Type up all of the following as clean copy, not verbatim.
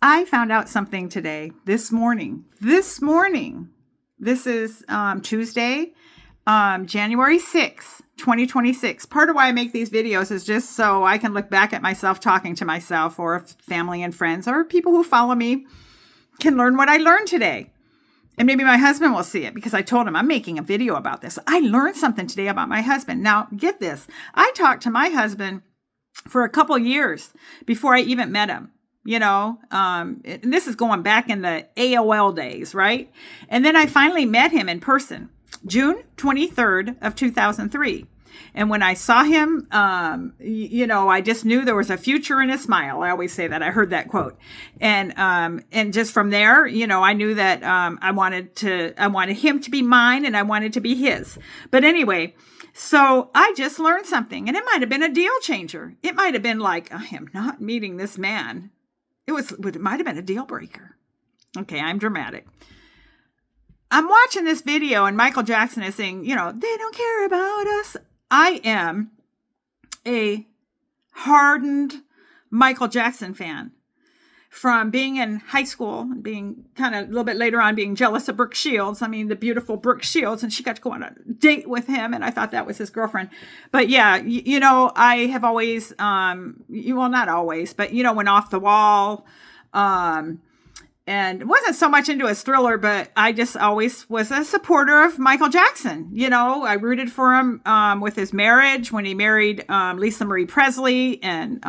I found out something today, this morning. This is Tuesday, January 6th, 2026. Part of why I make these videos is just so I can look back at myself talking to myself, or family and friends or people who follow me can learn what I learned today. And maybe my husband will see it because I told him I'm making a video about this. I learned something today about my husband. Now, get this. I talked to my husband for a couple years before I even met him. And this is going back in the AOL days, right? And then I finally met him in person, June 23rd of 2003. And when I saw him, I just knew there was a future in his smile. I always say that. I heard that quote. And just from there, I knew that I wanted him to be mine and I wanted to be his. But anyway, so I just learned something, and it might have been a deal changer. It might have been like, I am not meeting this man. It might have been a deal breaker. Okay, I'm dramatic. I'm watching this video and Michael Jackson is saying, they don't care about us. I am a hardened Michael Jackson fan from being in high school, being kind of a little bit later on being jealous of Brooke Shields. I mean, the beautiful Brooke Shields, and she got to go on a date with him, and I thought that was his girlfriend. But yeah, I have always, not always, but went off the wall, and wasn't so much into his Thriller, but I just always was a supporter of Michael Jackson. I rooted for him with his marriage when he married Lisa Marie Presley, and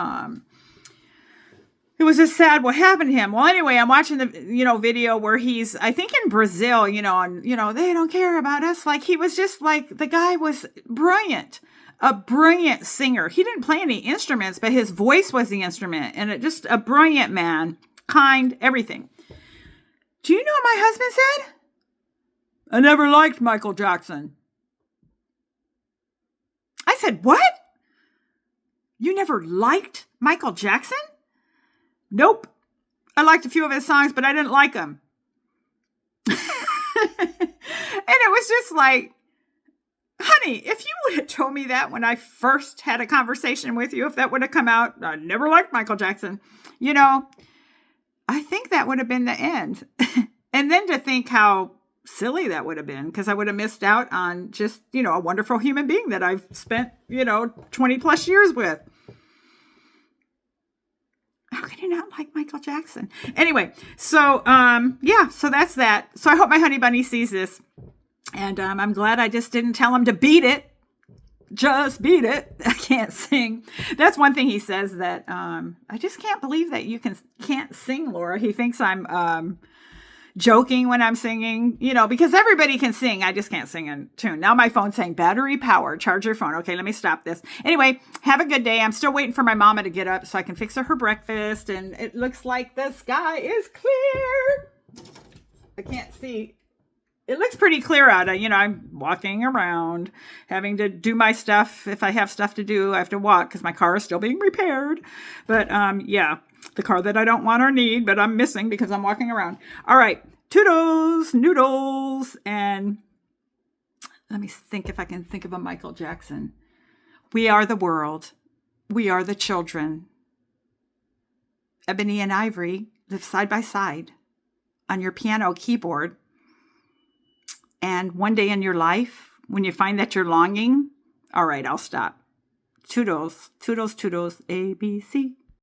it was just sad what happened to him. Well, anyway, I'm watching the, video where he's, I think in Brazil, and, they don't care about us. Like, he was just like, the guy was brilliant, a brilliant singer. He didn't play any instruments, but his voice was the instrument, and just a brilliant man, kind, everything. Do you know what my husband said? I never liked Michael Jackson. I said, what? You never liked Michael Jackson? Nope. I liked a few of his songs, but I didn't like them. And it was just like, honey, if you would have told me that when I first had a conversation with you, if that would have come out, I never liked Michael Jackson, I think that would have been the end. And then to think how silly that would have been, because I would have missed out on just, a wonderful human being that I've spent, 20 plus years with. How can you not like Michael Jackson? Anyway, so so that's that. So I hope my honey bunny sees this. And I'm glad I just didn't tell him to beat it. Just beat it. I can't sing. That's one thing he says that I just can't believe that you can't sing, Laura. He thinks I'm joking when I'm singing, because everybody can sing. I just can't sing in tune. Now my phone's saying battery power, charge your phone. Okay, let me stop this. Anyway, have a good day. I'm still waiting for my mama to get up so I can fix her breakfast. And it looks like the sky is clear. I can't see. It looks pretty clear out. I'm walking around, having to do my stuff. If I have stuff to do, I have to walk because my car is still being repaired. But the car that I don't want or need, but I'm missing because I'm walking around. All right. Toodles, noodles, and let me think if I can think of a Michael Jackson. We are the world. We are the children. Ebony and Ivory live side by side on your piano keyboard. And one day in your life, when you find that you're longing, all right, I'll stop. Toodles, toodles, toodles, ABC.